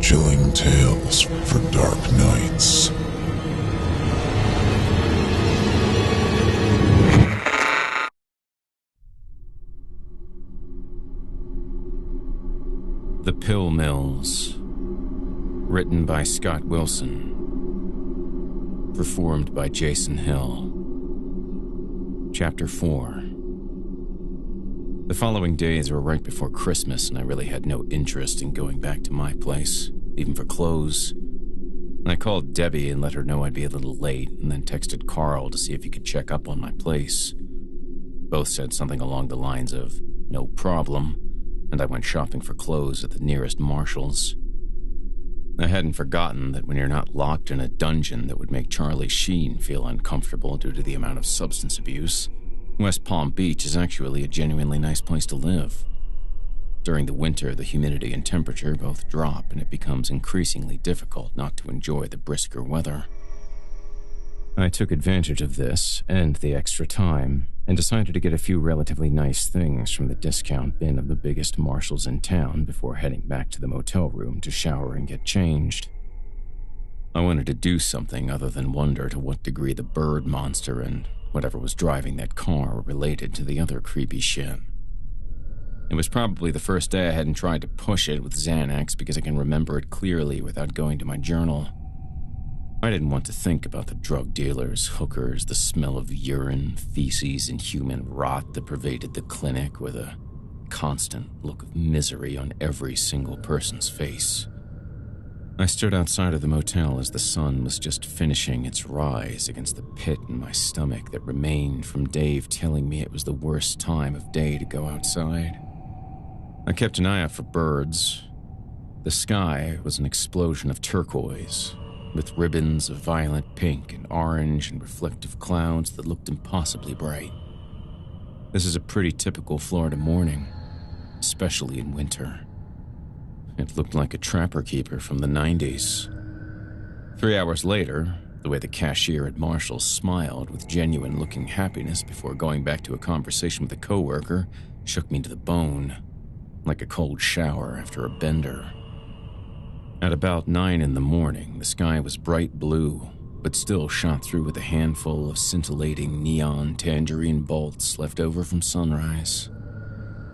chilling tales for dark nights. The Pill Mills. Written by Scott Wilson. Performed by Jason Hill. Chapter 4. The following days were right before Christmas, and I really had no interest in going back to my place, even for clothes. I called Debbie and let her know I'd be a little late, and then texted Carl to see if he could check up on my place. Both said something along the lines of, "No problem," and I went shopping for clothes at the nearest Marshall's. I hadn't forgotten that when you're not locked in a dungeon that would make Charlie Sheen feel uncomfortable due to the amount of substance abuse, West Palm Beach is actually a genuinely nice place to live. During the winter, the humidity and temperature both drop, and it becomes increasingly difficult not to enjoy the brisker weather. I took advantage of this and the extra time and decided to get a few relatively nice things from the discount bin of the biggest Marshalls in town before heading back to the motel room to shower and get changed. I wanted to do something other than wonder to what degree the bird monster and whatever was driving that car were related to the other creepy shit. It was probably the first day I hadn't tried to push it with Xanax because I can remember it clearly without going to my journal. I didn't want to think about the drug dealers, hookers, the smell of urine, feces, and human rot that pervaded the clinic with a constant look of misery on every single person's face. I stood outside of the motel as the sun was just finishing its rise against the pit in my stomach that remained from Dave telling me it was the worst time of day to go outside. I kept an eye out for birds. The sky was an explosion of turquoise, with ribbons of violet, pink, and orange and reflective clouds that looked impossibly bright. This is a pretty typical Florida morning, especially in winter. It looked like a trapper-keeper from the 90s. 3 hours later, the way the cashier at Marshall's smiled with genuine-looking happiness before going back to a conversation with a coworker shook me to the bone, like a cold shower after a bender. At about 9 in the morning, the sky was bright blue, but still shot through with a handful of scintillating neon tangerine bolts left over from sunrise.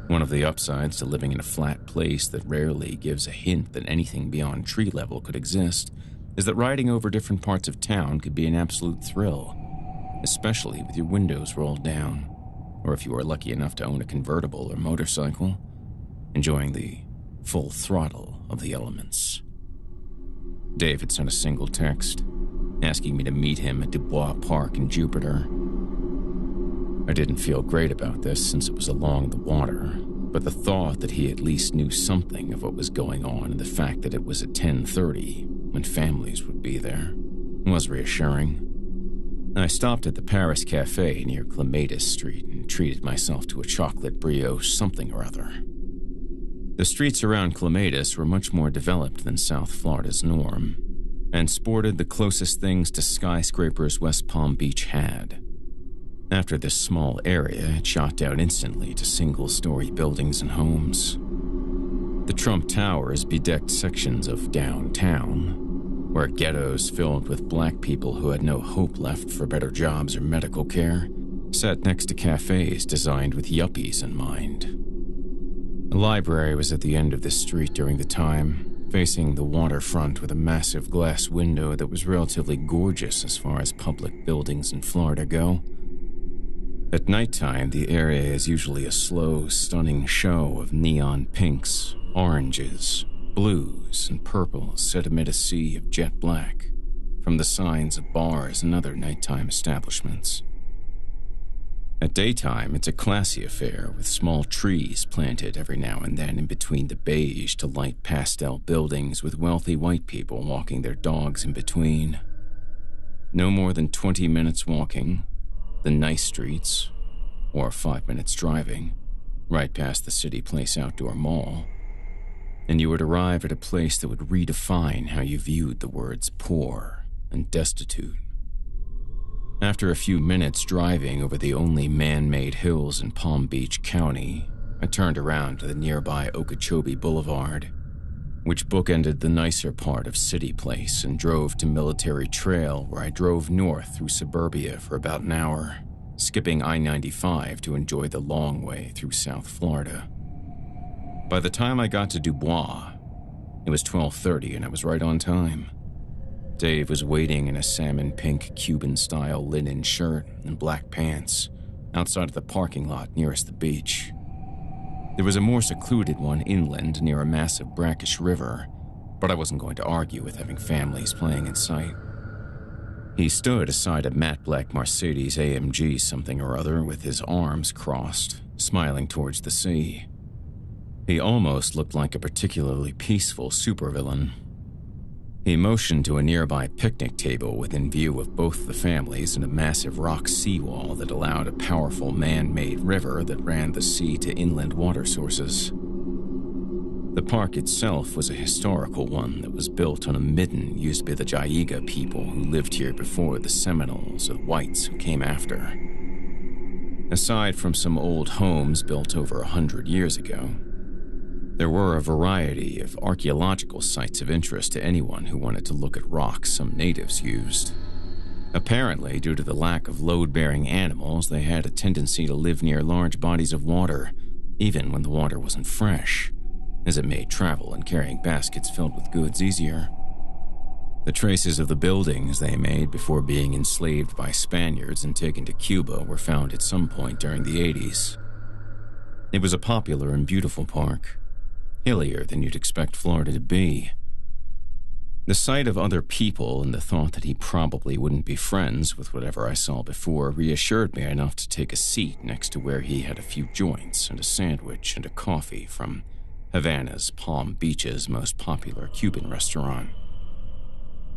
One of the upsides to living in a flat place that rarely gives a hint that anything beyond tree level could exist is that riding over different parts of town could be an absolute thrill, especially with your windows rolled down, or if you are lucky enough to own a convertible or motorcycle, enjoying the full throttle of the elements. Dave had sent a single text, asking me to meet him at Dubois Park in Jupiter. I didn't feel great about this since it was along the water, but the thought that he at least knew something of what was going on and the fact that it was at 10:30, when families would be there, was reassuring. I stopped at the Paris Cafe near Clematis Street and treated myself to a chocolate brioche something or other. The streets around Clematis were much more developed than South Florida's norm, and sported the closest things to skyscrapers West Palm Beach had. After this small area, it shot down instantly to single-story buildings and homes. The Trump Towers bedecked sections of downtown, where ghettos filled with black people who had no hope left for better jobs or medical care sat next to cafes designed with yuppies in mind. The library was at the end of the street during the time, facing the waterfront with a massive glass window that was relatively gorgeous as far as public buildings in Florida go. At nighttime, the area is usually a slow, stunning show of neon pinks, oranges, blues, and purples set amid a sea of jet black from the signs of bars and other nighttime establishments. At daytime, it's a classy affair with small trees planted every now and then in between the beige to light pastel buildings with wealthy white people walking their dogs in between. No more than 20 minutes walking, the nice streets, or 5 minutes driving, right past the City Place Outdoor Mall, and you would arrive at a place that would redefine how you viewed the words poor and destitute. After a few minutes driving over the only man-made hills in Palm Beach County, I turned around to the nearby Okeechobee Boulevard which bookended the nicer part of City Place and drove to Military Trail, where I drove north through suburbia for about an hour, skipping I-95 to enjoy the long way through South Florida. By the time I got to Dubois, it was 12:30 and I was right on time. Dave was waiting in a salmon-pink Cuban-style linen shirt and black pants outside of the parking lot nearest the beach. There was a more secluded one inland near a massive brackish river, but I wasn't going to argue with having families playing in sight. He stood aside a matte black Mercedes AMG something or other with his arms crossed, smiling towards the sea. He almost looked like a particularly peaceful supervillain. He motioned to a nearby picnic table within view of both the families and a massive rock seawall that allowed a powerful man-made river that ran the sea to inland water sources. The park itself was a historical one that was built on a midden used by the Jaiga people who lived here before the Seminoles or whites who came after. Aside from some old homes built over 100 years ago, there were a variety of archaeological sites of interest to anyone who wanted to look at rocks some natives used. Apparently, due to the lack of load-bearing animals, they had a tendency to live near large bodies of water, even when the water wasn't fresh, as it made travel and carrying baskets filled with goods easier. The traces of the buildings they made before being enslaved by Spaniards and taken to Cuba were found at some point during the 80s. It was a popular and beautiful park, hillier than you'd expect Florida to be. The sight of other people and the thought that he probably wouldn't be friends with whatever I saw before reassured me enough to take a seat next to where he had a few joints and a sandwich and a coffee from Havana's Palm Beach's most popular Cuban restaurant.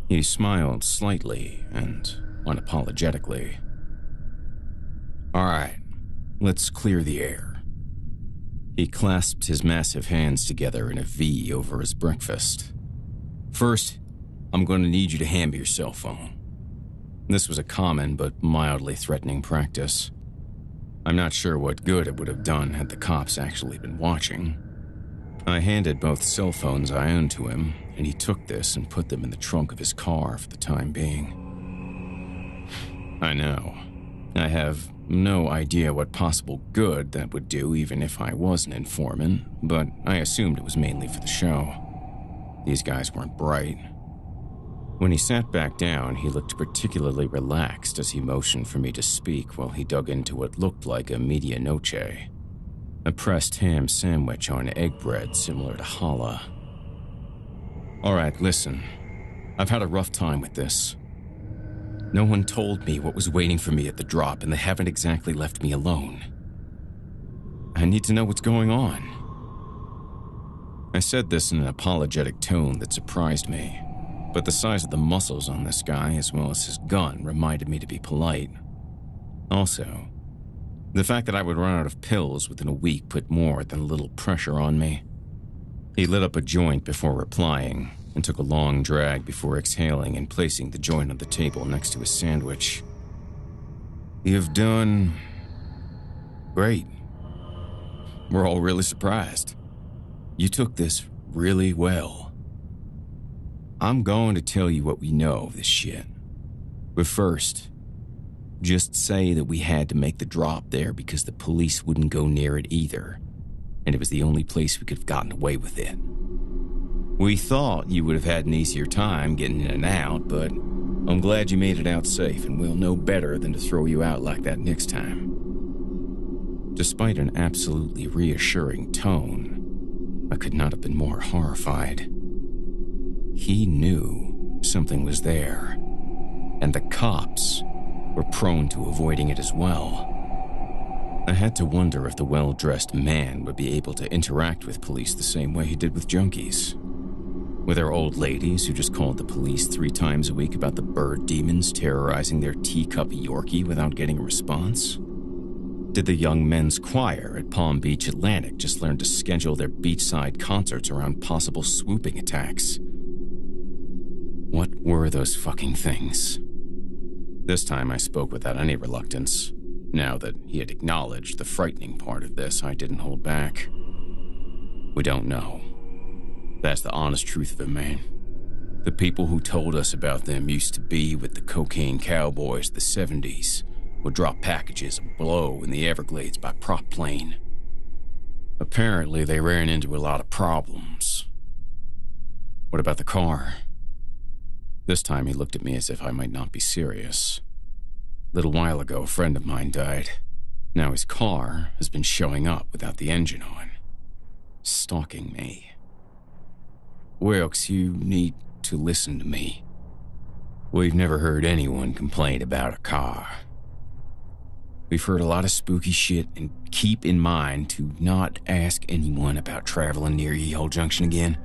He smiled slightly and unapologetically. "All right, let's clear the air." He clasped his massive hands together in a V over his breakfast. "First, I'm going to need you to hand me your cell phone." This was a common but mildly threatening practice. I'm not sure what good it would have done had the cops actually been watching. I handed both cell phones I owned to him, and he took this and put them in the trunk of his car for the time being. I know. I have no idea what possible good that would do even if I was an informant, but I assumed it was mainly for the show. These guys weren't bright. When he sat back down, he looked particularly relaxed as he motioned for me to speak while he dug into what looked like a medianoche, a pressed ham sandwich on egg bread similar to challah. "All right, listen. I've had a rough time with this. No one told me what was waiting for me at the drop, and they haven't exactly left me alone. I need to know what's going on." I said this in an apologetic tone that surprised me, but the size of the muscles on this guy, as well as his gun, reminded me to be polite. Also, the fact that I would run out of pills within a week put more than a little pressure on me. He lit up a joint before replying, and took a long drag before exhaling and placing the joint on the table next to his sandwich. "You've done great. We're all really surprised. You took this really well. I'm going to tell you what we know of this shit. But first, just say that we had to make the drop there because the police wouldn't go near it either, and it was the only place we could have gotten away with it. We thought you would have had an easier time getting in and out, but I'm glad you made it out safe, and we'll know better than to throw you out like that next time." Despite an absolutely reassuring tone, I could not have been more horrified. He knew something was there, and the cops were prone to avoiding it as well. I had to wonder if the well-dressed man would be able to interact with police the same way he did with junkies. Were there old ladies who just called the police 3 times a week about the bird demons terrorizing their teacup Yorkie without getting a response? Did the young men's choir at Palm Beach Atlantic just learn to schedule their beachside concerts around possible swooping attacks? What were those fucking things? This time I spoke without any reluctance. Now that he had acknowledged the frightening part of this, I didn't hold back. "We don't know. That's the honest truth of it, man. The people who told us about them used to be with the cocaine cowboys of the 70s, would drop packages of blow in the Everglades by prop plane. Apparently, they ran into a lot of problems. What about the car? This time he looked at me as if I might not be serious. A little while ago, a friend of mine died. Now his car has been showing up without the engine on, stalking me. Wilkes, you need to listen to me. We've never heard anyone complain about a car. We've heard a lot of spooky shit, and keep in mind to not ask anyone about traveling near Yeehole Junction again.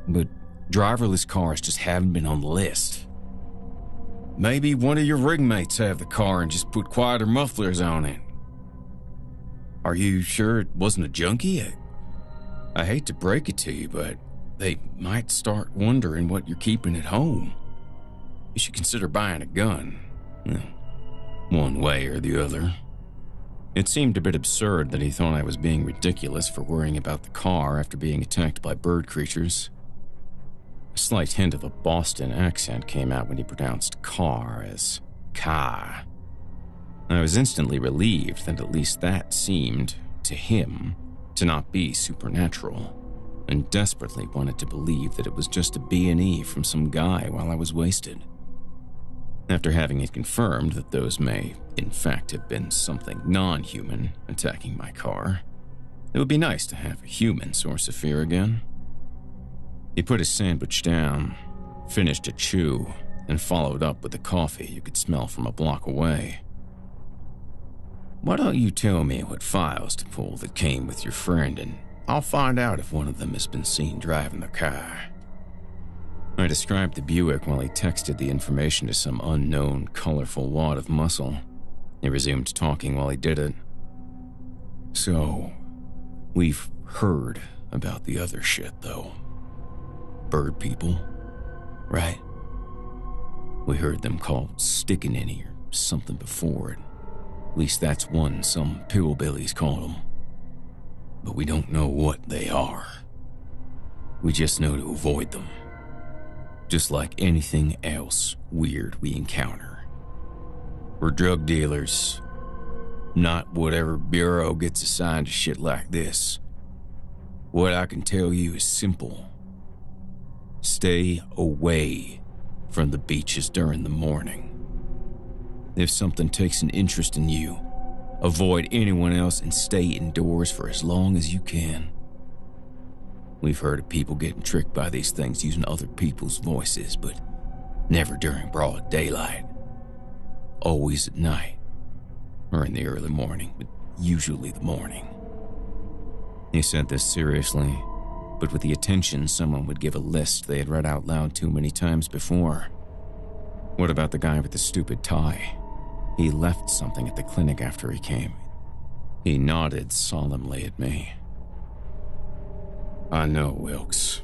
But driverless cars just haven't been on the list. Maybe one of your rig mates have the car and just put quieter mufflers on it. Are you sure it wasn't a junkie? I hate to break it to you, but they might start wondering what you're keeping at home. You should consider buying a gun. One way or the other. It seemed a bit absurd that he thought I was being ridiculous for worrying about the car after being attacked by bird creatures. A slight hint of a Boston accent came out when he pronounced car as car. I was instantly relieved that at least that seemed, to him, to not be supernatural, and desperately wanted to believe that it was just a B&E from some guy while I was wasted. After having it confirmed that those may, in fact, have been something non-human attacking my car, it would be nice to have a human source of fear again. He put his sandwich down, finished a chew, and followed up with the coffee you could smell from a block away. Why don't you tell me what files to pull that came with your friend, and I'll find out if one of them has been seen driving the car. I described the Buick while he texted the information to some unknown, colorful wad of muscle. He resumed talking while he did it. So, we've heard about the other shit, though. Bird people, right? We heard them called stickin' or something before it. At least that's one some pillbillies call them. But we don't know what they are. We just know to avoid them. Just like anything else weird we encounter. We're drug dealers, not whatever bureau gets assigned to shit like this. What I can tell you is simple. Stay away from the beaches during the morning. If something takes an interest in you, avoid anyone else and stay indoors for as long as you can. We've heard of people getting tricked by these things using other people's voices, but never during broad daylight. Always at night, or in the early morning, but usually the morning. He said this seriously, but with the attention someone would give a list they had read out loud too many times before. What about the guy with the stupid tie? He left something at the clinic after he came. He nodded solemnly at me. I know, Wilkes.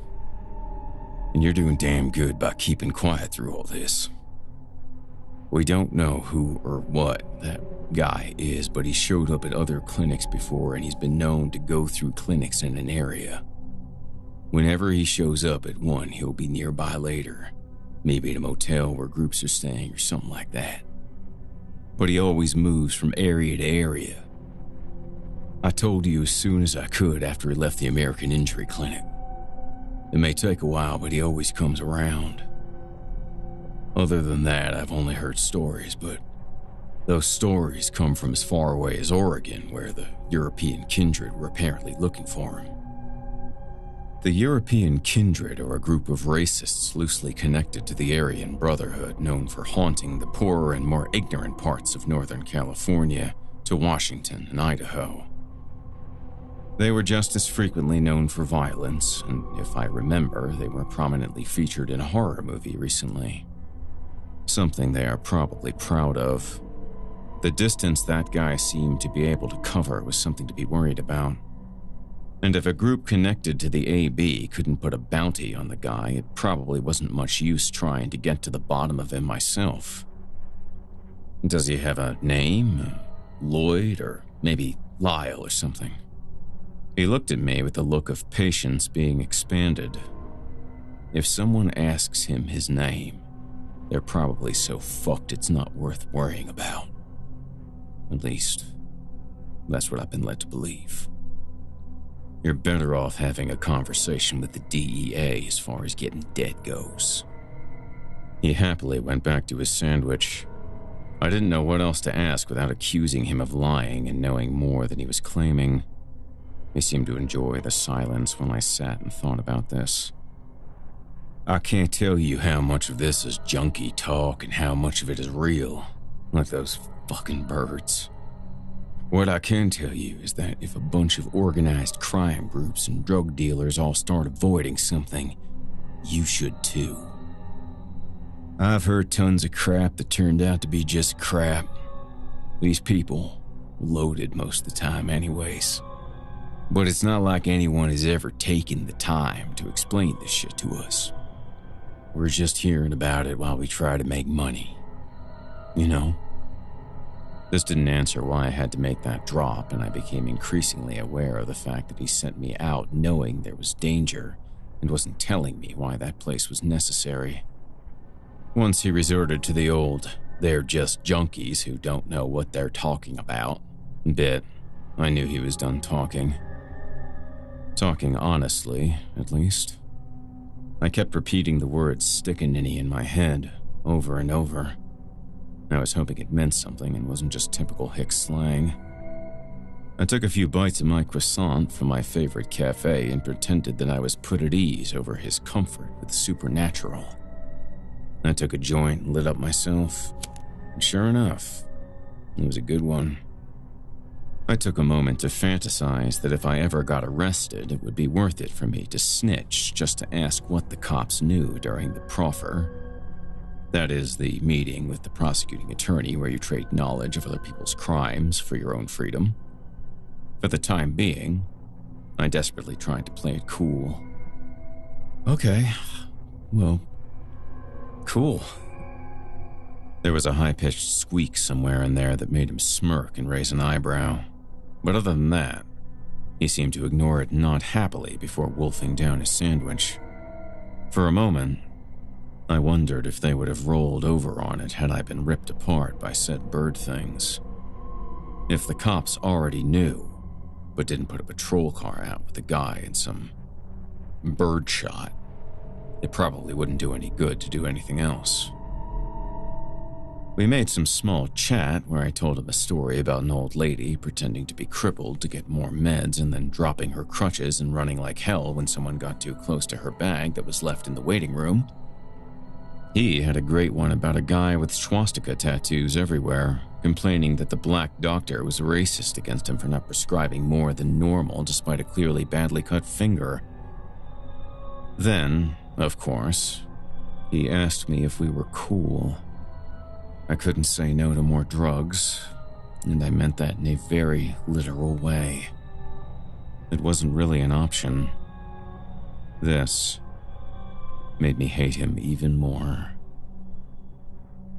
And you're doing damn good by keeping quiet through all this. We don't know who or what that guy is, but he showed up at other clinics before, and he's been known to go through clinics in an area. Whenever he shows up at one, he'll be nearby later. Maybe in a motel where groups are staying or something like that. But he always moves from area to area. I told you as soon as I could after he left the American Injury Clinic. It may take a while, but he always comes around. Other than that, I've only heard stories, but those stories come from as far away as Oregon, where the European kindred were apparently looking for him. The European kindred are a group of racists loosely connected to the Aryan Brotherhood, known for haunting the poorer and more ignorant parts of Northern California to Washington and Idaho. They were just as frequently known for violence, and if I remember, they were prominently featured in a horror movie recently. Something they are probably proud of. The distance that guy seemed to be able to cover was something to be worried about. And if a group connected to the AB couldn't put a bounty on the guy, it probably wasn't much use trying to get to the bottom of him myself. Does he have a name? Lloyd, or maybe Lyle or something? He looked at me with a look of patience being expanded, If someone asks him his name, they're probably so fucked it's not worth worrying about. At least, that's what I've been led to believe. You're better off having a conversation with the DEA as far as getting dead goes. He happily went back to his sandwich. I didn't know what else to ask without accusing him of lying and knowing more than he was claiming. He seemed to enjoy the silence when I sat and thought about this. I can't tell you how much of this is junkie talk and how much of it is real, like those fucking birds. What I can tell you is that if a bunch of organized crime groups and drug dealers all start avoiding something, you should too. I've heard tons of crap that turned out to be just crap. These people were loaded most of the time anyways. But it's not like anyone has ever taken the time to explain this shit to us. We're just hearing about it while we try to make money. You know? This didn't answer why I had to make that drop, and I became increasingly aware of the fact that he sent me out knowing there was danger and wasn't telling me why that place was necessary. Once he resorted to the old, they're just junkies who don't know what they're talking about bit, I knew he was done talking. Talking honestly, at least. I kept repeating the words stickin'inny in my head, over and over. I was hoping it meant something and wasn't just typical hick slang. I took a few bites of my croissant from my favorite cafe and pretended that I was put at ease over his comfort with supernatural. I took a joint and lit up myself, and sure enough, it was a good one. I took a moment to fantasize that if I ever got arrested, it would be worth it for me to snitch just to ask what the cops knew during the proffer. That is, the meeting with the prosecuting attorney where you trade knowledge of other people's crimes for your own freedom. For the time being, I desperately tried to play it cool. Okay, well, cool. There was a high-pitched squeak somewhere in there that made him smirk and raise an eyebrow. But other than that, he seemed to ignore it not happily before wolfing down his sandwich. For a moment, I wondered if they would have rolled over on it had I been ripped apart by said bird things. If the cops already knew, but didn't put a patrol car out with a guy in some bird shot, it probably wouldn't do any good to do anything else. We made some small chat where I told him a story about an old lady pretending to be crippled to get more meds and then dropping her crutches and running like hell when someone got too close to her bag that was left in the waiting room. He had a great one about a guy with swastika tattoos everywhere, complaining that the black doctor was racist against him for not prescribing more than normal despite a clearly badly cut finger. Then, of course, he asked me if we were cool. I couldn't say no to more drugs, and I meant that in a very literal way. It wasn't really an option. This made me hate him even more.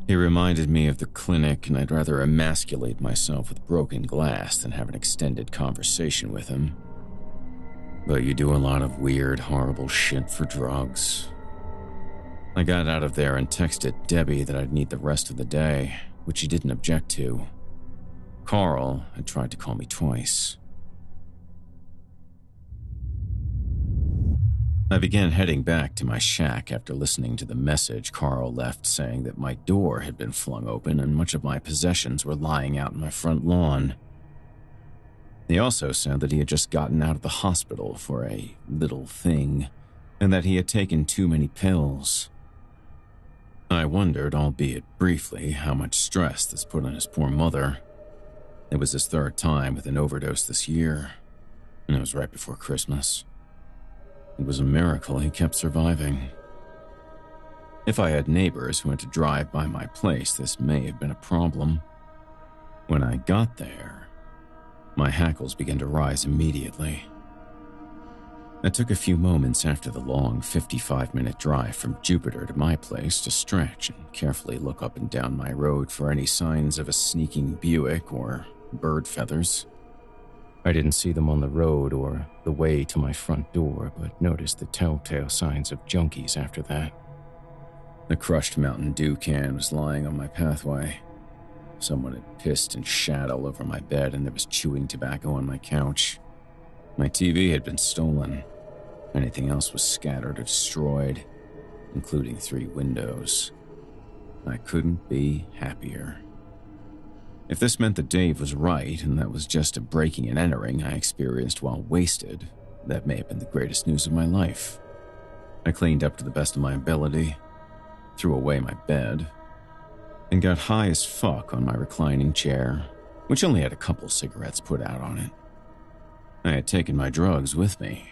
He reminded me of the clinic, and I'd rather emasculate myself with broken glass than have an extended conversation with him. But you do a lot of weird, horrible shit for drugs. I got out of there and texted Debbie that I'd need the rest of the day, which she didn't object to. Carl had tried to call me twice. I began heading back to my shack after listening to the message Carl left saying that my door had been flung open and much of my possessions were lying out in my front lawn. He also said that he had just gotten out of the hospital for a little thing, and that he had taken too many pills. I wondered, albeit briefly, how much stress this put on his poor mother. It was his third time with an overdose this year, and it was right before Christmas. It was a miracle he kept surviving. If I had neighbors who had to drive by my place, this may have been a problem. When I got there, my hackles began to rise immediately. It took a few moments after the long 55-minute drive from Jupiter to my place to stretch and carefully look up and down my road for any signs of a sneaking Buick or bird feathers. I didn't see them on the road or the way to my front door, but noticed the telltale signs of junkies after that. The crushed Mountain Dew can was lying on my pathway. Someone had pissed and shat all over my bed, and there was chewing tobacco on my couch. My TV had been stolen. Anything else was scattered or destroyed, including 3 windows. I couldn't be happier. If this meant that Dave was right, and that was just a breaking and entering I experienced while wasted, that may have been the greatest news of my life. I cleaned up to the best of my ability, threw away my bed, and got high as fuck on my reclining chair, which only had a couple cigarettes put out on it. I had taken my drugs with me,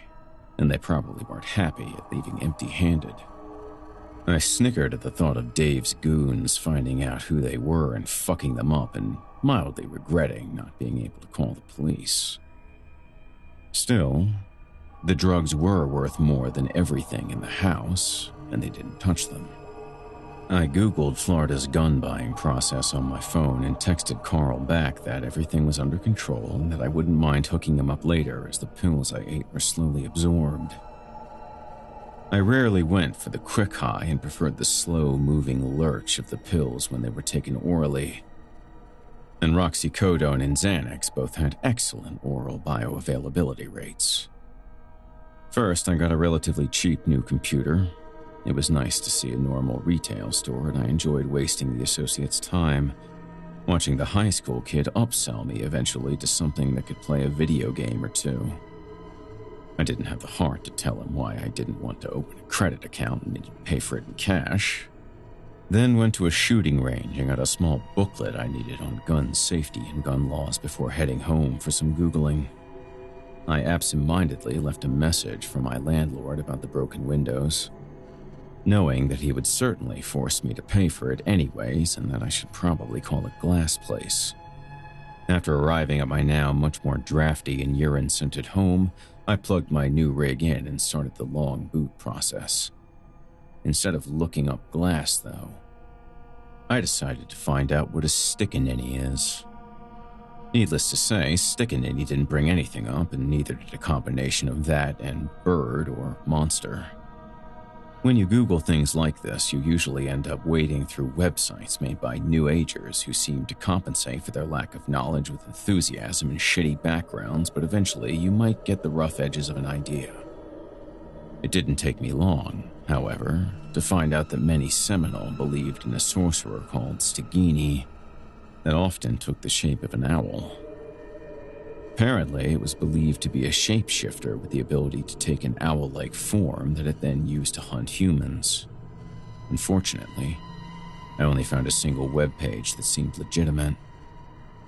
and they probably weren't happy at leaving empty-handed. I snickered at the thought of Dave's goons finding out who they were and fucking them up, and mildly regretting not being able to call the police. Still, the drugs were worth more than everything in the house, and they didn't touch them. I Googled Florida's gun buying process on my phone and texted Carl back that everything was under control and that I wouldn't mind hooking him up later as the pills I ate were slowly absorbed. I rarely went for the quick high and preferred the slow-moving lurch of the pills when they were taken orally. And roxicodone and Xanax both had excellent oral bioavailability rates. First, I got a relatively cheap new computer. It was nice to see a normal retail store, and I enjoyed wasting the associate's time, watching the high school kid upsell me eventually to something that could play a video game or two. I didn't have the heart to tell him why I didn't want to open a credit account and needed to pay for it in cash. Then went to a shooting range and got a small booklet I needed on gun safety and gun laws before heading home for some Googling. I absentmindedly left a message for my landlord about the broken windows, knowing that he would certainly force me to pay for it anyways and that I should probably call a glass place. After arriving at my now much more drafty and urine-scented home, I plugged my new rig in and started the long boot process. Instead of looking up glass, though, I decided to find out what a stickaninny is. Needless to say, stickaninny didn't bring anything up, and neither did a combination of that and bird or monster. When you Google things like this, you usually end up wading through websites made by New Agers who seem to compensate for their lack of knowledge with enthusiasm and shitty backgrounds, but eventually you might get the rough edges of an idea. It didn't take me long, however, to find out that many Seminole believed in a sorcerer called Stigini that often took the shape of an owl. Apparently, it was believed to be a shapeshifter with the ability to take an owl-like form that it then used to hunt humans. Unfortunately, I only found a single webpage that seemed legitimate.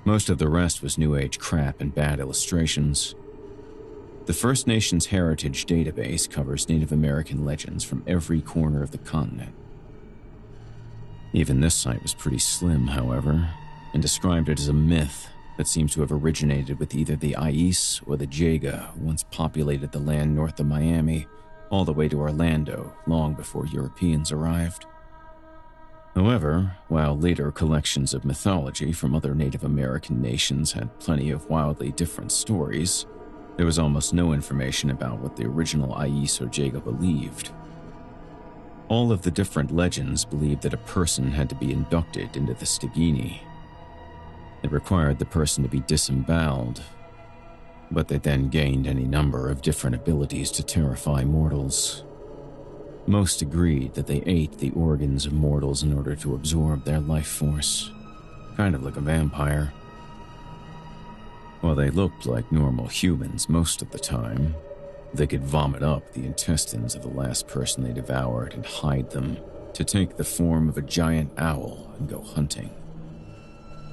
Most of the rest was New Age crap and bad illustrations. The First Nations Heritage database covers Native American legends from every corner of the continent. Even this site was pretty slim, however, and described it as a myth that seems to have originated with either the Ais or the Jaga, who once populated the land north of Miami, all the way to Orlando, long before Europeans arrived. However, while later collections of mythology from other Native American nations had plenty of wildly different stories, there was almost no information about what the original Ais or Jaga believed. All of the different legends believed that a person had to be inducted into the Stigini. It required the person to be disemboweled, but they then gained any number of different abilities to terrify mortals. Most agreed that they ate the organs of mortals in order to absorb their life force, kind of like a vampire. While they looked like normal humans most of the time, they could vomit up the intestines of the last person they devoured and hide them to take the form of a giant owl and go hunting.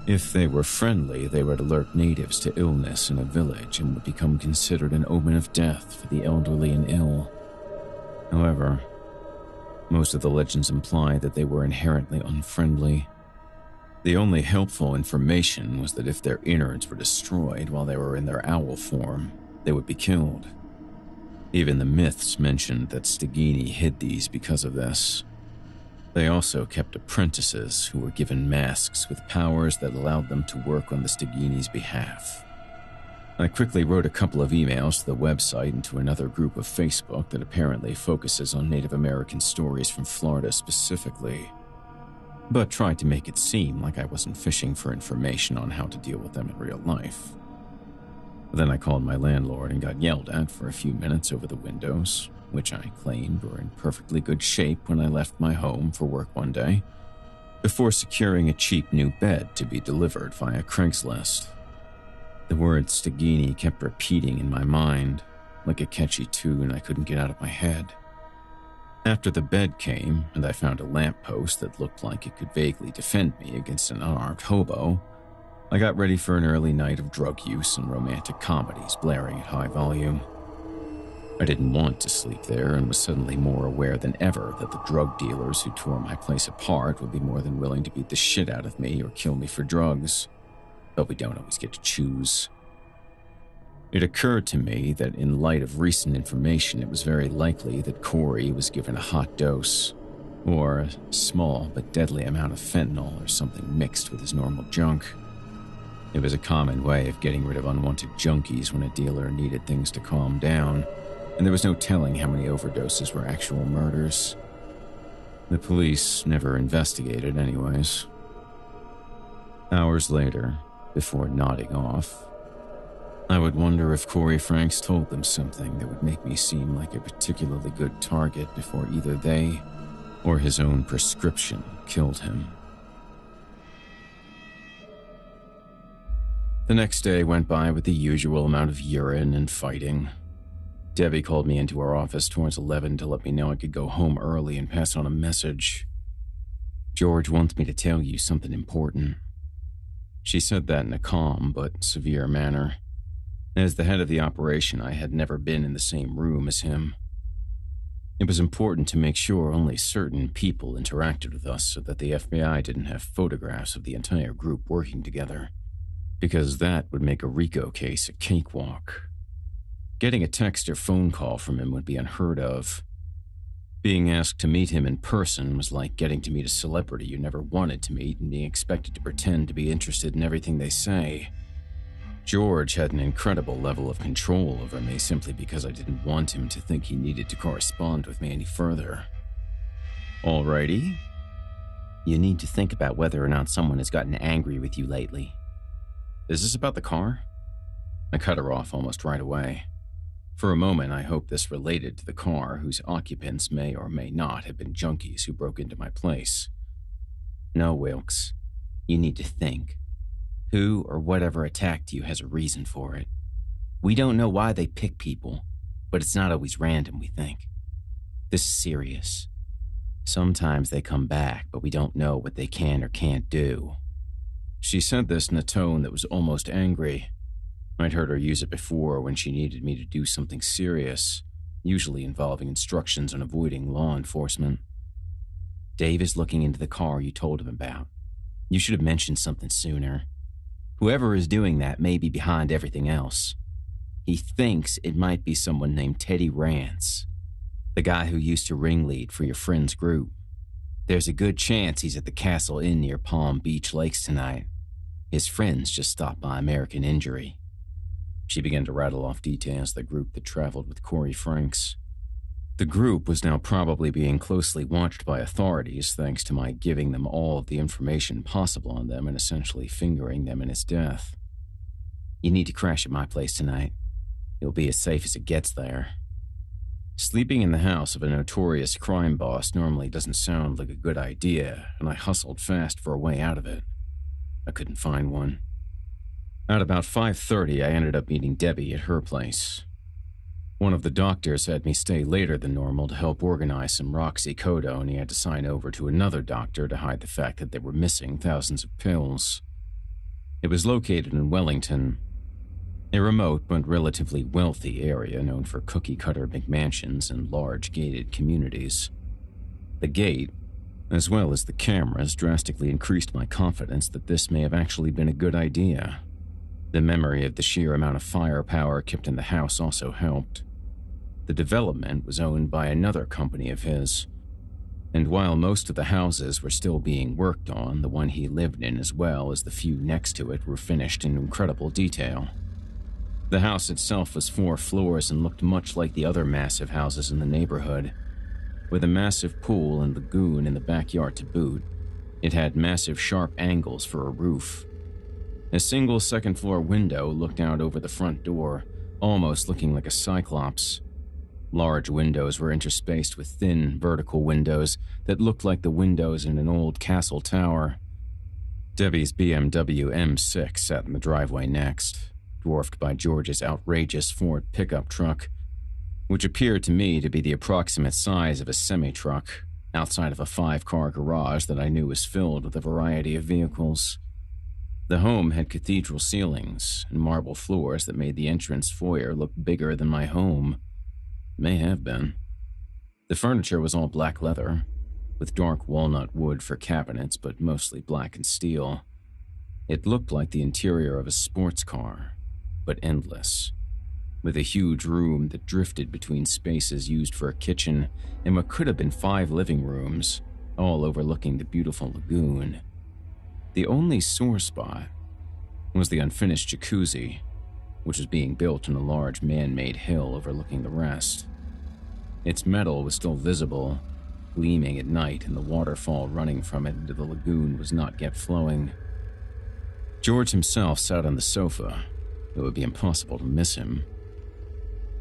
If they were friendly, they would alert natives to illness in a village and would become considered an omen of death for the elderly and ill. However, most of the legends imply that they were inherently unfriendly. The only helpful information was that if their innards were destroyed while they were in their owl form, they would be killed. Even the myths mentioned that Stigini hid these because of this. They also kept apprentices who were given masks with powers that allowed them to work on the Stigini's behalf. I quickly wrote a couple of emails to the website and to another group of Facebook that apparently focuses on Native American stories from Florida specifically, but tried to make it seem like I wasn't fishing for information on how to deal with them in real life. Then I called my landlord and got yelled at for a few minutes over the windows, which I claimed were in perfectly good shape when I left my home for work one day, before securing a cheap new bed to be delivered via Craigslist. The word Stagini kept repeating in my mind, like a catchy tune I couldn't get out of my head. After the bed came, and I found a lamppost that looked like it could vaguely defend me against an unarmed hobo, I got ready for an early night of drug use and romantic comedies blaring at high volume. I didn't want to sleep there and was suddenly more aware than ever that the drug dealers who tore my place apart would be more than willing to beat the shit out of me or kill me for drugs. But we don't always get to choose. It occurred to me that in light of recent information, it was very likely that Corey was given a hot dose, or a small but deadly amount of fentanyl or something mixed with his normal junk. It was a common way of getting rid of unwanted junkies when a dealer needed things to calm down, and there was no telling how many overdoses were actual murders. The police never investigated anyways. Hours later, before nodding off, I would wonder if Corey Franks told them something that would make me seem like a particularly good target before either they or his own prescription killed him. The next day went by with the usual amount of urine and fighting. Debbie called me into her office towards 11 to let me know I could go home early and pass on a message. "George wants me to tell you something important." She said that in a calm but severe manner. As the head of the operation, I had never been in the same room as him. It was important to make sure only certain people interacted with us so that the FBI didn't have photographs of the entire group working together, because that would make a RICO case a cakewalk. Getting a text or phone call from him would be unheard of. Being asked to meet him in person was like getting to meet a celebrity you never wanted to meet and being expected to pretend to be interested in everything they say. George had an incredible level of control over me simply because I didn't want him to think he needed to correspond with me any further. "Alrighty. You need to think about whether or not someone has gotten angry with you lately." "Is this about the car?" I cut her off almost right away. For a moment, I hoped this related to the car, whose occupants may or may not have been junkies who broke into my place. "No, Wilkes. You need to think. Who or whatever attacked you has a reason for it. We don't know why they pick people, but it's not always random, we think. This is serious. Sometimes they come back, but we don't know what they can or can't do." She said this in a tone that was almost angry. I'd heard her use it before when she needed me to do something serious, usually involving instructions on avoiding law enforcement. "Dave is looking into the car you told him about. You should have mentioned something sooner. Whoever is doing that may be behind everything else. He thinks it might be someone named Teddy Rance, the guy who used to ringlead for your friend's group. There's a good chance he's at the Castle Inn near Palm Beach Lakes tonight. His friends just stopped by American Injury." She began to rattle off details of the group that traveled with Corey Franks. The group was now probably being closely watched by authorities thanks to my giving them all of the information possible on them and essentially fingering them in his death. "You need to crash at my place tonight. You'll be as safe as it gets there." Sleeping in the house of a notorious crime boss normally doesn't sound like a good idea, and I hustled fast for a way out of it. I couldn't find one. At about 5:30, I ended up meeting Debbie at her place. One of the doctors had me stay later than normal to help organize some roxycodone, and he had to sign over to another doctor to hide the fact that they were missing thousands of pills. It was located in Wellington, a remote but relatively wealthy area known for cookie-cutter McMansions and large gated communities. The gate, as well as the cameras, drastically increased my confidence that this may have actually been a good idea. The memory of the sheer amount of firepower kept in the house also helped. The development was owned by another company of his, and while most of the houses were still being worked on, the one he lived in as well as the few next to it were finished in incredible detail. The house itself was 4 floors and looked much like the other massive houses in the neighborhood. With a massive pool and lagoon in the backyard to boot, it had massive sharp angles for a roof. A single second-floor window looked out over the front door, almost looking like a cyclops. Large windows were interspaced with thin, vertical windows that looked like the windows in an old castle tower. Debbie's BMW M6 sat in the driveway next, dwarfed by George's outrageous Ford pickup truck, which appeared to me to be the approximate size of a semi-truck, outside of a 5-car garage that I knew was filled with a variety of vehicles. The home had cathedral ceilings and marble floors that made the entrance foyer look bigger than my home. May have been. The furniture was all black leather, with dark walnut wood for cabinets, but mostly black and steel. It looked like the interior of a sports car, but endless, with a huge room that drifted between spaces used for a kitchen and what could have been 5 living rooms, all overlooking the beautiful lagoon. The only sore spot was the unfinished jacuzzi, which was being built on a large man-made hill overlooking the rest. Its metal was still visible, gleaming at night, and the waterfall running from it into the lagoon was not yet flowing. George himself sat on the sofa. It would be impossible to miss him.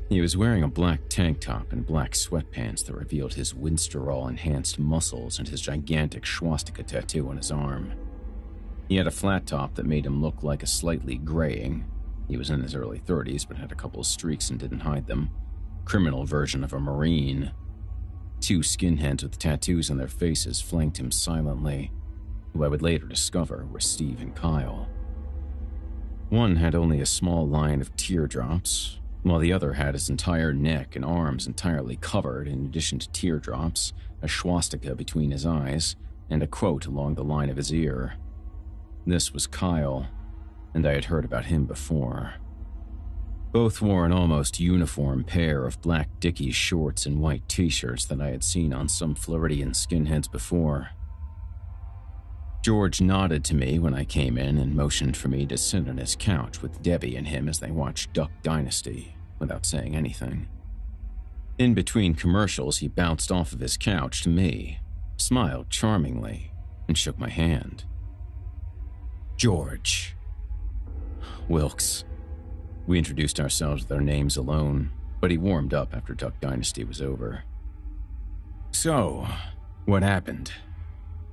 He was wearing a black tank top and black sweatpants that revealed his Winstrol-enhanced muscles and his gigantic swastika tattoo on his arm. He had a flat top that made him look like a slightly graying, he was in his early 30s but had a couple of streaks and didn't hide them, criminal version of a Marine. 2 skinheads with tattoos on their faces flanked him silently, who I would later discover were Steve and Kyle. One had only a small line of teardrops, while the other had his entire neck and arms entirely covered, in addition to teardrops, a swastika between his eyes, and a quote along the line of his ear. This was Kyle, and I had heard about him before. Both wore an almost uniform pair of black Dickies shorts and white t-shirts that I had seen on some Floridian skinheads before. George nodded to me when I came in and motioned for me to sit on his couch with Debbie and him as they watched Duck Dynasty, without saying anything. In between commercials, he bounced off of his couch to me, smiled charmingly, and shook my hand. George. Wilkes. We introduced ourselves with our names alone, but he warmed up after Duck Dynasty was over. So, what happened?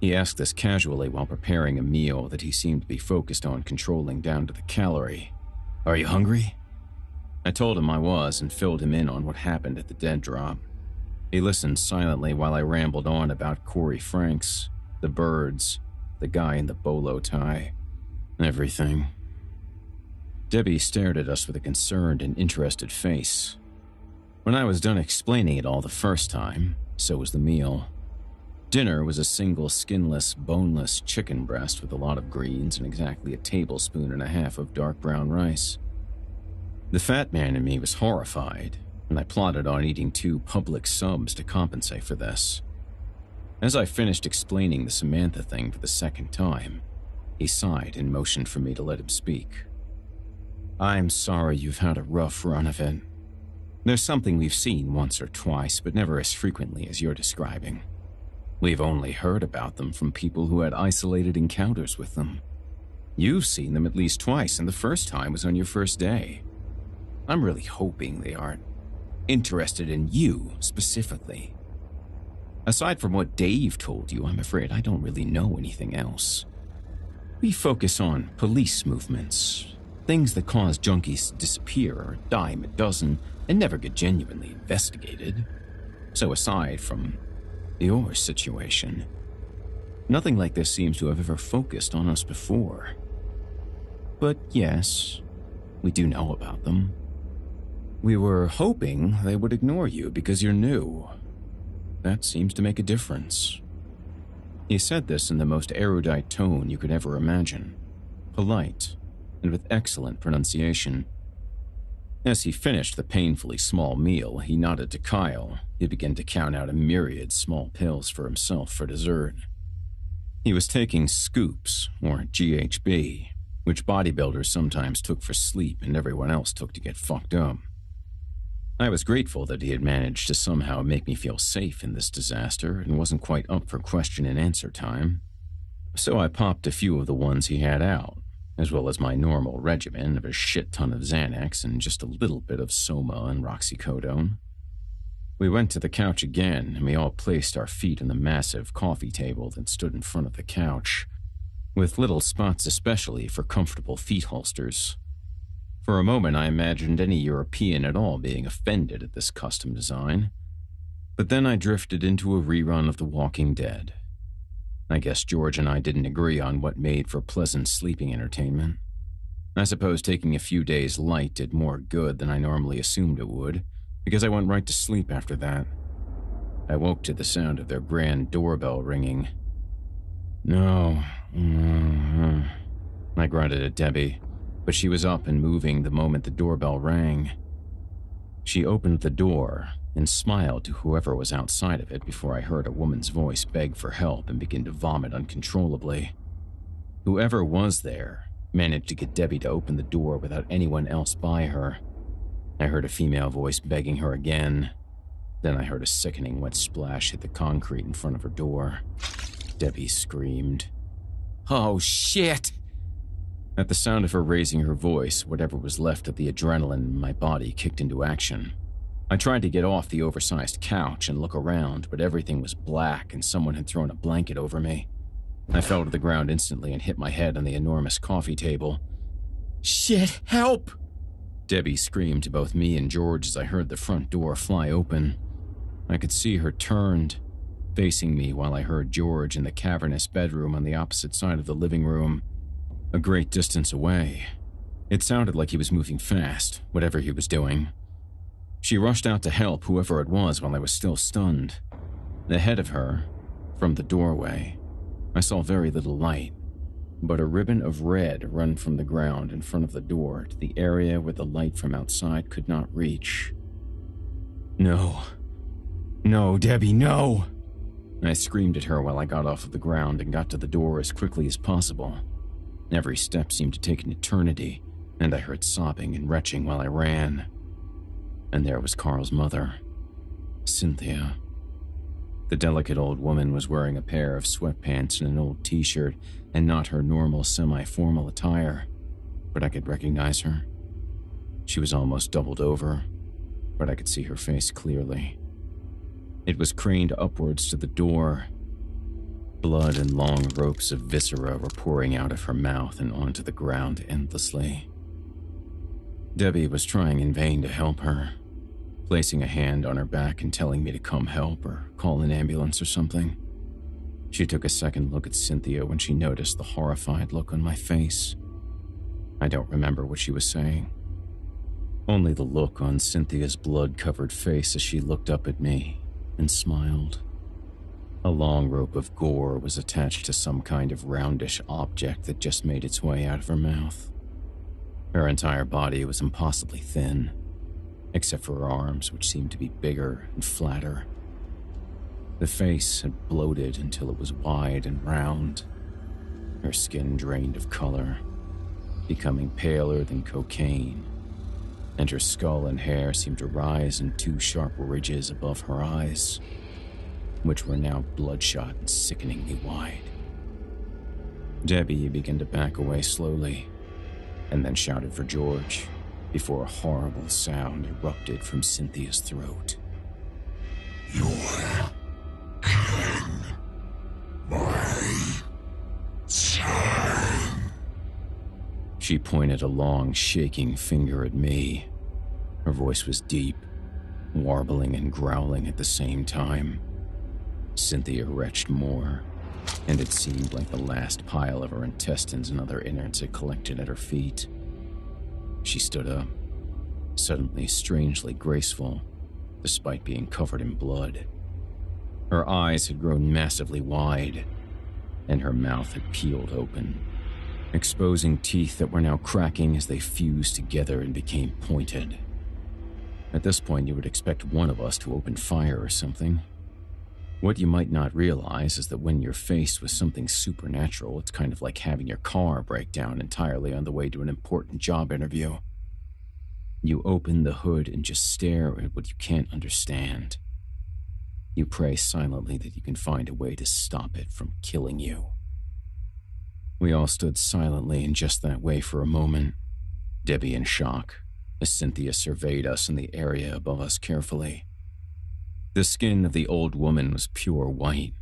He asked us casually while preparing a meal that he seemed to be focused on controlling down to the calorie. Are you hungry? I told him I was and filled him in on what happened at the dead drop. He listened silently while I rambled on about Corey Franks, the birds, the guy in the bolo tie, everything. Debbie stared at us with a concerned and interested face. When I was done explaining it all the first time, so was the meal. Dinner was a single skinless, boneless chicken breast with a lot of greens and exactly a tablespoon and a half of dark brown rice. The fat man in me was horrified, and I plotted on eating 2 public subs to compensate for this. As I finished explaining the Samantha thing for the second time, he sighed and motioned for me to let him speak. I'm sorry you've had a rough run of it. There's something we've seen once or twice, but never as frequently as you're describing. We've only heard about them from people who had isolated encounters with them. You've seen them at least twice, and the first time was on your first day. I'm really hoping they aren't interested in you specifically. Aside from what Dave told you, I'm afraid I don't really know anything else. We focus on police movements, things that cause junkies to disappear or a dime a dozen and never get genuinely investigated. So aside from your situation, nothing like this seems to have ever focused on us before. But yes, we do know about them. We were hoping they would ignore you because you're new. That seems to make a difference. He said this in the most erudite tone you could ever imagine, polite, and with excellent pronunciation. As he finished the painfully small meal, he nodded to Kyle, who began to count out a myriad small pills for himself for dessert. He was taking scoops, or GHB, which bodybuilders sometimes took for sleep and everyone else took to get fucked up. I was grateful that he had managed to somehow make me feel safe in this disaster and wasn't quite up for question and answer time, so I popped a few of the ones he had out, as well as my normal regimen of a shit ton of Xanax and just a little bit of Soma and roxycodone. We went to the couch again, and we all placed our feet on the massive coffee table that stood in front of the couch, with little spots especially for comfortable feet holsters. For a moment, I imagined any European at all being offended at this custom design, but then I drifted into a rerun of The Walking Dead. I guess George and I didn't agree on what made for pleasant sleeping entertainment. I suppose taking a few days light did more good than I normally assumed it would, because I went right to sleep after that. I woke to the sound of their grand doorbell ringing. No, I grunted at Debbie, but she was up and moving the moment the doorbell rang. She opened the door and smiled to whoever was outside of it before I heard a woman's voice beg for help and begin to vomit uncontrollably. Whoever was there managed to get Debbie to open the door without anyone else by her. I heard a female voice begging her again. Then I heard a sickening wet splash hit the concrete in front of her door. Debbie screamed. "Oh, shit!" At the sound of her raising her voice, whatever was left of the adrenaline in my body kicked into action. I tried to get off the oversized couch and look around, but everything was black and someone had thrown a blanket over me. I fell to the ground instantly and hit my head on the enormous coffee table. "Shit, help!" Debbie screamed to both me and George as I heard the front door fly open. I could see her turned, facing me while I heard George in the cavernous bedroom on the opposite side of the living room, a great distance away. It sounded like he was moving fast, whatever he was doing. She rushed out to help whoever it was while I was still stunned. Ahead of her, from the doorway, I saw very little light, but a ribbon of red run from the ground in front of the door to the area where the light from outside could not reach. "No. No, Debbie, no!" I screamed at her while I got off of the ground and got to the door as quickly as possible. Every step seemed to take an eternity, and I heard sobbing and retching while I ran. And there was Carl's mother, Cynthia. The delicate old woman was wearing a pair of sweatpants and an old t-shirt, and not her normal semi-formal attire, but I could recognize her. She was almost doubled over, but I could see her face clearly. It was craned upwards to the door. Blood and long ropes of viscera were pouring out of her mouth and onto the ground endlessly. Debbie was trying in vain to help her, placing a hand on her back and telling me to come help or call an ambulance or something. She took a second look at Cynthia when she noticed the horrified look on my face. I don't remember what she was saying. Only the look on Cynthia's blood-covered face as she looked up at me and smiled. A long rope of gore was attached to some kind of roundish object that just made its way out of her mouth. Her entire body was impossibly thin, except for her arms, which seemed to be bigger and flatter. The face had bloated until it was wide and round. Her skin drained of color, becoming paler than cocaine, and her skull and hair seemed to rise in two sharp ridges above her eyes, which were now bloodshot and sickeningly wide. Debbie began to back away slowly, and then shouted for George, before a horrible sound erupted from Cynthia's throat. "You're killing my son." She pointed a long, shaking finger at me. Her voice was deep, warbling and growling at the same time. Cynthia retched more, and it seemed like the last pile of her intestines and other innards had collected at her feet. She stood up, suddenly strangely graceful, despite being covered in blood. Her eyes had grown massively wide, and her mouth had peeled open, exposing teeth that were now cracking as they fused together and became pointed. At this point, you would expect one of us to open fire or something. What you might not realize is that when you're faced with something supernatural, it's kind of like having your car break down entirely on the way to an important job interview. You open the hood and just stare at what you can't understand. You pray silently that you can find a way to stop it from killing you. We all stood silently in just that way for a moment, Debbie in shock, as Cynthia surveyed us in the area above us carefully. The skin of the old woman was pure white,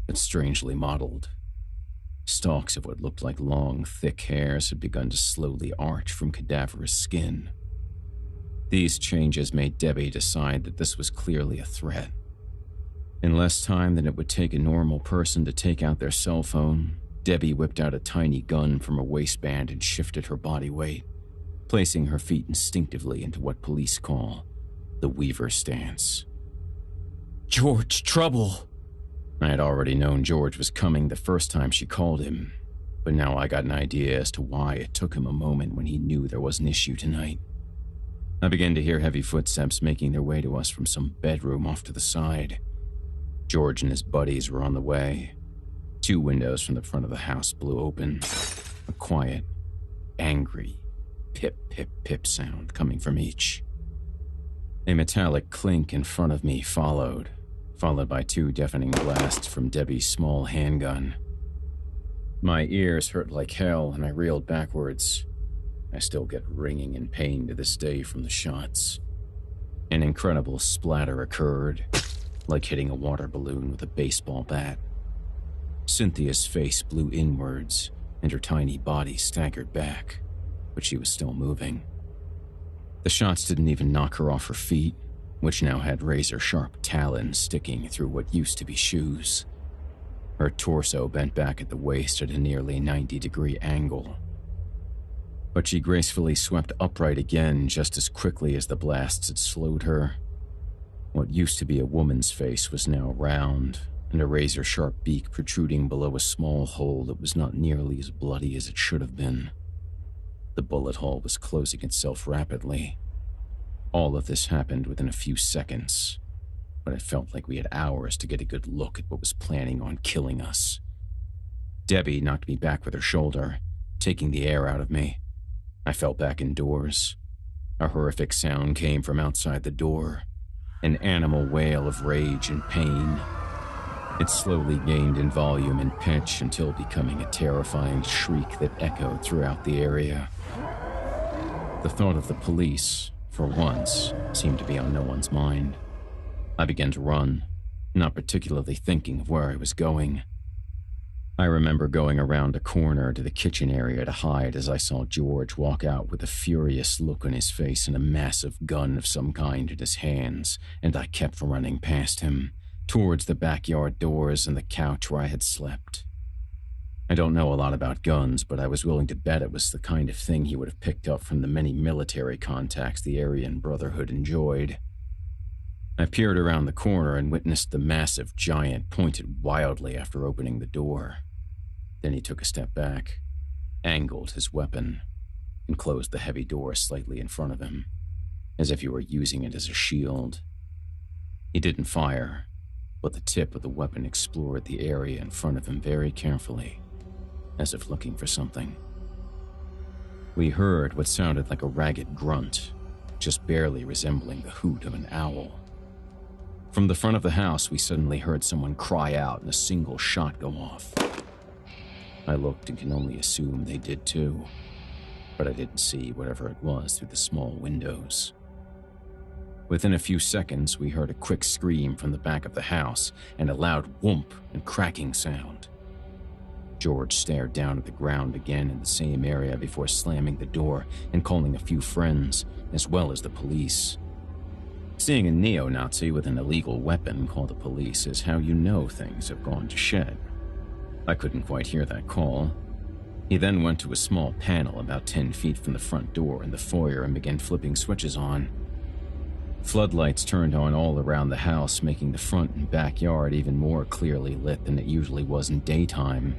but strangely mottled. Stalks of what looked like long, thick hairs had begun to slowly arch from cadaverous skin. These changes made Debbie decide that this was clearly a threat. In less time than it would take a normal person to take out their cell phone, Debbie whipped out a tiny gun from her waistband and shifted her body weight, placing her feet instinctively into what police call the Weaver stance. "George, trouble!" I had already known George was coming the first time she called him, but now I got an idea as to why it took him a moment when he knew there was an issue tonight. I began to hear heavy footsteps making their way to us from some bedroom off to the side. George and his buddies were on the way. 2 windows from the front of the house blew open, a quiet, angry pip-pip-pip sound coming from each. A metallic clink in front of me followed by 2 deafening blasts from Debbie's small handgun. My ears hurt like hell and I reeled backwards. I still get ringing in pain to this day from the shots. An incredible splatter occurred, like hitting a water balloon with a baseball bat. Cynthia's face blew inwards, and her tiny body staggered back, but she was still moving. The shots didn't even knock her off her feet, which now had razor-sharp talons sticking through what used to be shoes. Her torso bent back at the waist at a nearly 90-degree angle. But she gracefully swept upright again just as quickly as the blasts had slowed her. What used to be a woman's face was now round, and a razor-sharp beak protruding below a small hole that was not nearly as bloody as it should have been. The bullet hole was closing itself rapidly. All of this happened within a few seconds, but it felt like we had hours to get a good look at what was planning on killing us. Debbie knocked me back with her shoulder, taking the air out of me. I fell back indoors. A horrific sound came from outside the door, an animal wail of rage and pain. It slowly gained in volume and pitch until becoming a terrifying shriek that echoed throughout the area. The thought of the police, for once, seemed to be on no one's mind. I began to run, not particularly thinking of where I was going. I remember going around a corner to the kitchen area to hide as I saw George walk out with a furious look on his face and a massive gun of some kind in his hands, and I kept running past him, towards the backyard doors and the couch where I had slept. I don't know a lot about guns, but I was willing to bet it was the kind of thing he would have picked up from the many military contacts the Aryan Brotherhood enjoyed. I peered around the corner and witnessed the massive giant pointed wildly after opening the door. Then he took a step back, angled his weapon, and closed the heavy door slightly in front of him, as if he were using it as a shield. He didn't fire, but the tip of the weapon explored the area in front of him very carefully, as if looking for something. We heard what sounded like a ragged grunt, just barely resembling the hoot of an owl. From the front of the house, we suddenly heard someone cry out and a single shot go off. I looked and can only assume they did too, but I didn't see whatever it was through the small windows. Within a few seconds, we heard a quick scream from the back of the house and a loud whoomp and cracking sound. George stared down at the ground again in the same area before slamming the door and calling a few friends, as well as the police. Seeing a neo-Nazi with an illegal weapon call the police is how you know things have gone to shit. I couldn't quite hear that call. He then went to a small panel about 10 feet from the front door in the foyer and began flipping switches on. Floodlights turned on all around the house, making the front and backyard even more clearly lit than it usually was in daytime.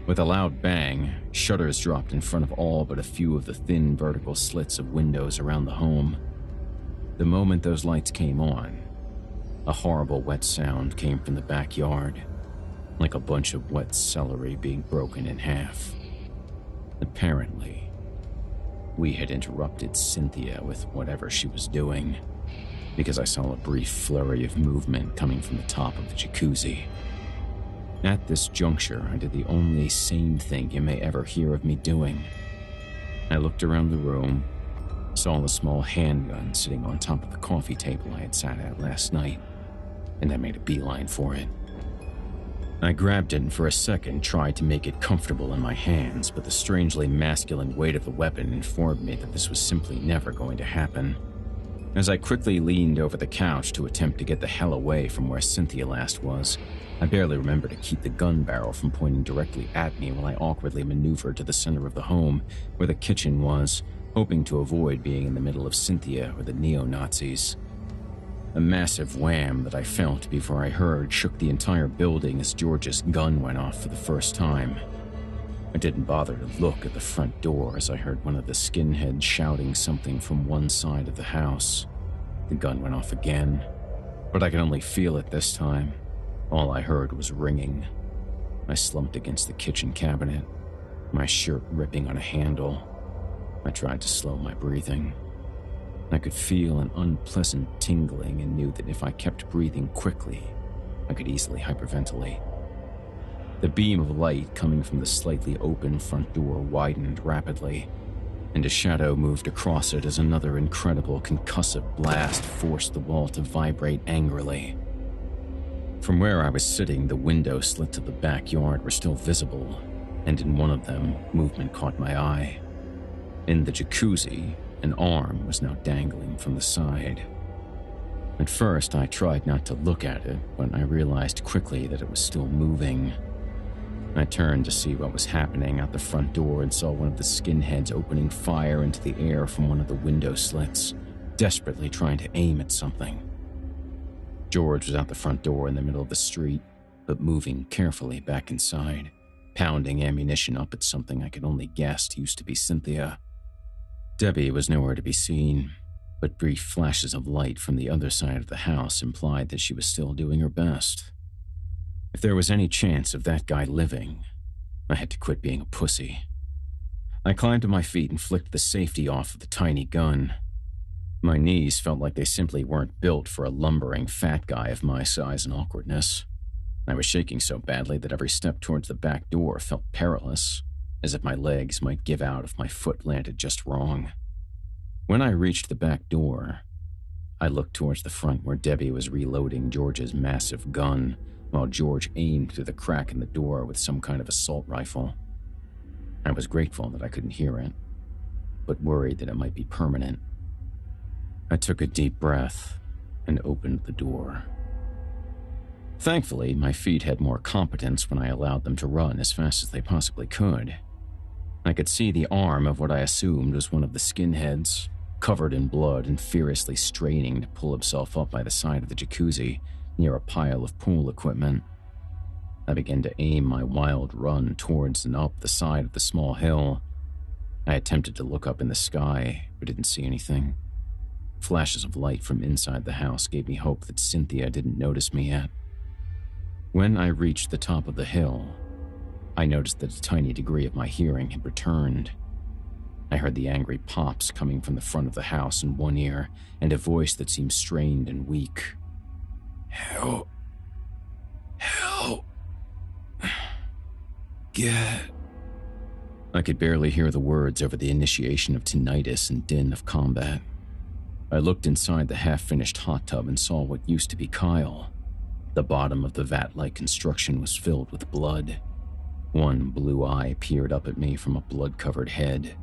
With a loud bang, shutters dropped in front of all but a few of the thin vertical slits of windows around the home. The moment those lights came on, A horrible wet sound came from the backyard, like a bunch of wet celery being broken in half. Apparently, we had interrupted Cynthia with whatever she was doing, because I saw a brief flurry of movement coming from the top of the jacuzzi. At this juncture, I did the only sane thing you may ever hear of me doing. I looked around the room, saw the small handgun sitting on top of the coffee table I had sat at last night, and I made a beeline for it. I grabbed it and for a second tried to make it comfortable in my hands, but the strangely masculine weight of the weapon informed me that this was simply never going to happen. As I quickly leaned over the couch to attempt to get the hell away from where Cynthia last was, I barely remember to keep the gun barrel from pointing directly at me while I awkwardly maneuvered to the center of the home, where the kitchen was, hoping to avoid being in the middle of Cynthia or the neo-Nazis. A massive wham that I felt before I heard shook the entire building as George's gun went off for the first time. I didn't bother to look at the front door as I heard one of the skinheads shouting something from one side of the house. The gun went off again, but I could only feel it this time. All I heard was ringing. I slumped against the kitchen cabinet, my shirt ripping on a handle. I tried to slow my breathing. I could feel an unpleasant tingling and knew that if I kept breathing quickly, I could easily hyperventilate. The beam of light coming from the slightly open front door widened rapidly, and a shadow moved across it as another incredible concussive blast forced the wall to vibrate angrily. From where I was sitting, the window slits of the backyard were still visible, and in one of them, movement caught my eye. In the jacuzzi, an arm was now dangling from the side. At first, I tried not to look at it, but I realized quickly that it was still moving. I turned to see what was happening out the front door and saw one of the skinheads opening fire into the air from one of the window slits, desperately trying to aim at something. George was out the front door in the middle of the street, but moving carefully back inside, pounding ammunition up at something I could only guess used to be Cynthia. Debbie was nowhere to be seen, but brief flashes of light from the other side of the house implied that she was still doing her best. If there was any chance of that guy living, I had to quit being a pussy. I climbed to my feet and flicked the safety off of the tiny gun. My knees felt like they simply weren't built for a lumbering fat guy of my size and awkwardness. I was shaking so badly that every step towards the back door felt perilous, as if my legs might give out if my foot landed just wrong. When I reached the back door, I looked towards the front where Debbie was reloading George's massive gun, while George aimed through the crack in the door with some kind of assault rifle. I was grateful that I couldn't hear it, but worried that it might be permanent. I took a deep breath and opened the door. Thankfully, my feet had more competence when I allowed them to run as fast as they possibly could. I could see the arm of what I assumed was one of the skinheads, covered in blood and furiously straining to pull himself up by the side of the jacuzzi near a pile of pool equipment. I began to aim my wild run towards and up the side of the small hill. I attempted to look up in the sky, but didn't see anything. Flashes of light from inside the house gave me hope that Cynthia didn't notice me yet. When I reached the top of the hill, I noticed that a tiny degree of my hearing had returned. I heard the angry pops coming from the front of the house in one ear, and a voice that seemed strained and weak. Help. Help. Get. I could barely hear the words over the initiation of tinnitus and din of combat. I looked inside the half-finished hot tub and saw what used to be Kyle. The bottom of the vat-like construction was filled with blood. One blue eye peered up at me from a blood-covered head.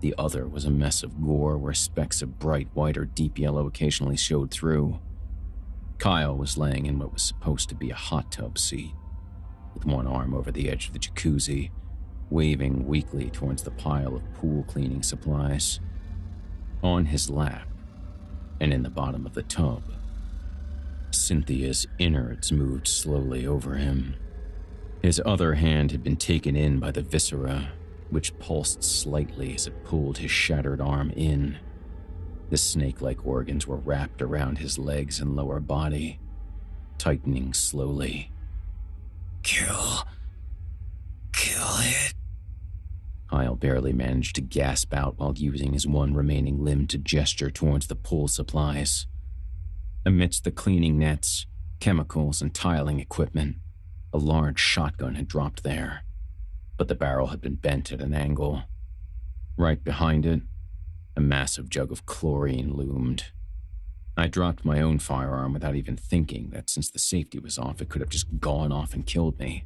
The other was a mess of gore where specks of bright white or deep yellow occasionally showed through. Kyle was laying in what was supposed to be a hot tub seat, with one arm over the edge of the jacuzzi, waving weakly towards the pile of pool cleaning supplies. On his lap, and in the bottom of the tub, Cynthia's innards moved slowly over him. His other hand had been taken in by the viscera, which pulsed slightly as it pulled his shattered arm in. The snake-like organs were wrapped around his legs and lower body, tightening slowly. Kill it. Kyle barely managed to gasp out while using his one remaining limb to gesture towards the pool supplies. Amidst the cleaning nets, chemicals, and tiling equipment, a large shotgun had dropped there, but the barrel had been bent at an angle. Right behind it, a massive jug of chlorine loomed. I dropped my own firearm without even thinking that since the safety was off, it could have just gone off and killed me.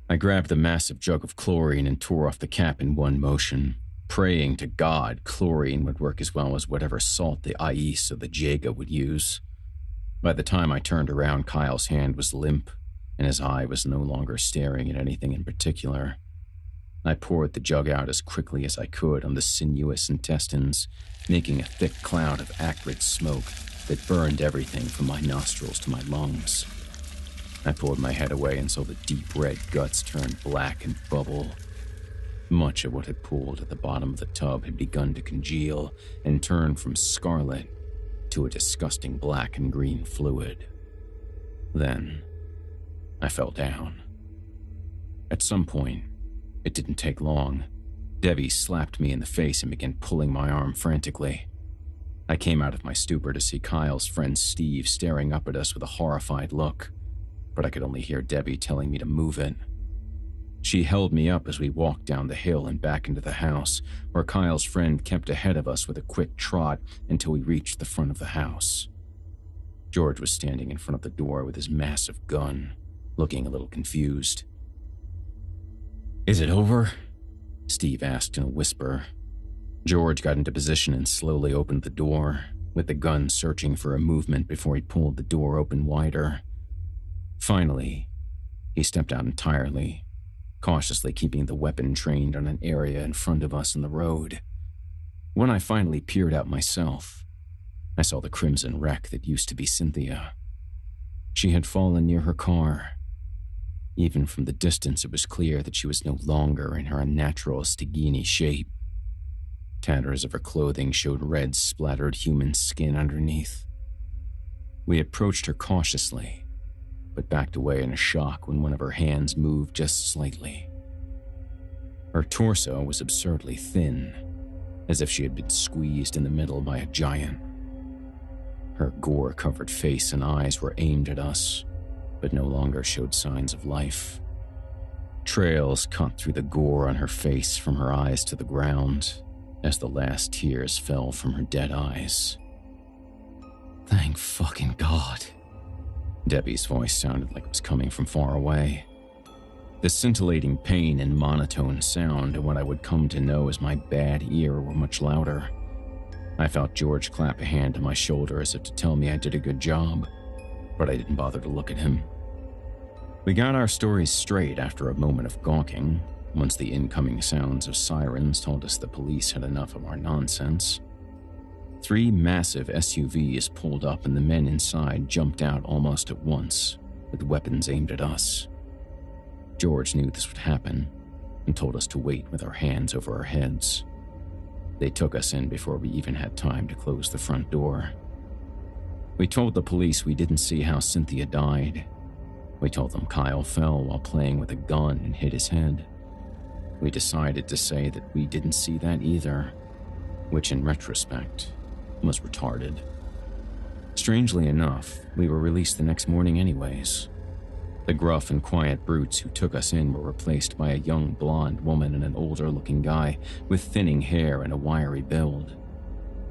I grabbed the massive jug of chlorine and tore off the cap in one motion, praying to God chlorine would work as well as whatever salt the ice or the Jaga would use. By the time I turned around, Kyle's hand was limp, and his eye was no longer staring at anything in particular. I poured the jug out as quickly as I could on the sinuous intestines, making a thick cloud of acrid smoke that burned everything from my nostrils to my lungs. I pulled my head away and saw the deep red guts turn black and bubble. Much of what had pooled at the bottom of the tub had begun to congeal and turn from scarlet to a disgusting black and green fluid. Then, I fell down. At some point, it didn't take long, Debbie slapped me in the face and began pulling my arm frantically. I came out of my stupor to see Kyle's friend Steve staring up at us with a horrified look, but I could only hear Debbie telling me to move it. She held me up as we walked down the hill and back into the house, where Kyle's friend kept ahead of us with a quick trot until we reached the front of the house. George was standing in front of the door with his massive gun, looking a little confused. "Is it over?" Steve asked in a whisper. George got into position and slowly opened the door, with the gun searching for a movement before he pulled the door open wider. Finally, he stepped out entirely, cautiously keeping the weapon trained on an area in front of us in the road. When I finally peered out myself, I saw the crimson wreck that used to be Cynthia. She had fallen near her car. Even from the distance, it was clear that she was no longer in her unnatural Stigini shape. Tatters of her clothing showed red, splattered human skin underneath. We approached her cautiously, but backed away in a shock when one of her hands moved just slightly. Her torso was absurdly thin, as if she had been squeezed in the middle by a giant. Her gore-covered face and eyes were aimed at us, but no longer showed signs of life. Trails cut through the gore on her face from her eyes to the ground, as the last tears fell from her dead eyes. "Thank fucking God." Debbie's voice sounded like it was coming from far away. The scintillating pain and monotone sound and what I would come to know as my bad ear were much louder. I felt George clap a hand on my shoulder as if to tell me I did a good job, but I didn't bother to look at him. We got our stories straight after a moment of gawking, once the incoming sounds of sirens told us the police had enough of our nonsense. 3 massive SUVs pulled up and the men inside jumped out almost at once, with weapons aimed at us. George knew this would happen and told us to wait with our hands over our heads. They took us in before we even had time to close the front door. We told the police we didn't see how Cynthia died. We told them Kyle fell while playing with a gun and hit his head. We decided to say that we didn't see that either, which in retrospect was retarded. Strangely enough, we were released the next morning anyways. The gruff and quiet brutes who took us in were replaced by a young blonde woman and an older-looking guy with thinning hair and a wiry build.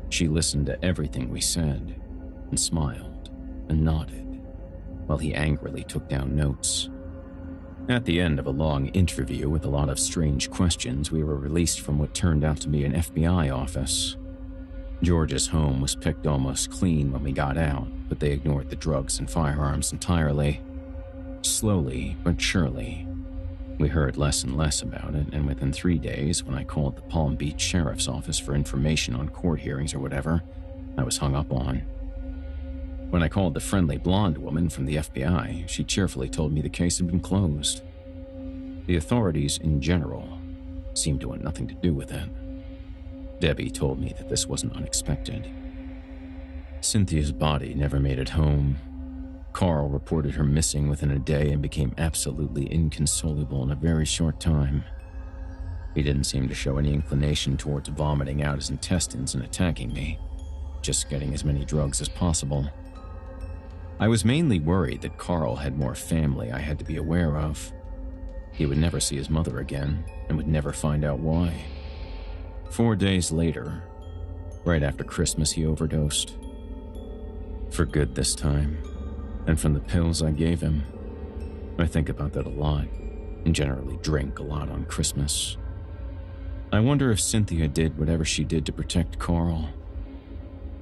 She listened to everything we said and smiled and nodded, while he angrily took down notes. At the end of a long interview with a lot of strange questions, we were released from what turned out to be an FBI office. George's home was picked almost clean when we got out, but they ignored the drugs and firearms entirely. Slowly but surely, we heard less and less about it, and within 3 days, when I called the Palm Beach Sheriff's Office for information on court hearings or whatever, I was hung up on. When I called the friendly blonde woman from the FBI, she cheerfully told me the case had been closed. The authorities in general seemed to want nothing to do with it. Debbie told me that this wasn't unexpected. Cynthia's body never made it home. Carl reported her missing within a day and became absolutely inconsolable in a very short time. He didn't seem to show any inclination towards vomiting out his intestines and attacking me, just getting as many drugs as possible. I was mainly worried that Carl had more family I had to be aware of. He would never see his mother again and would never find out why. 4 days later, right after Christmas, he overdosed. For good this time, and from the pills I gave him. I think about that a lot, and generally drink a lot on Christmas. I wonder if Cynthia did whatever she did to protect Carl.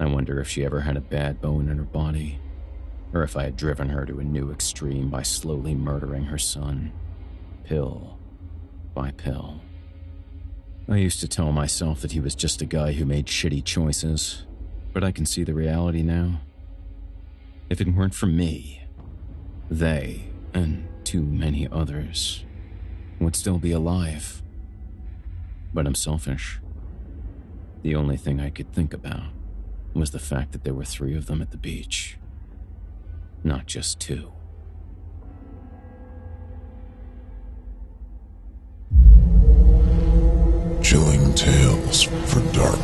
I wonder if she ever had a bad bone in her body, or if I had driven her to a new extreme by slowly murdering her son, pill by pill. I used to tell myself that he was just a guy who made shitty choices, but I can see the reality now. If it weren't for me, they, and too many others, would still be alive. But I'm selfish. The only thing I could think about was the fact that there were 3 of them at the beach, not just 2. Chilling tales for dark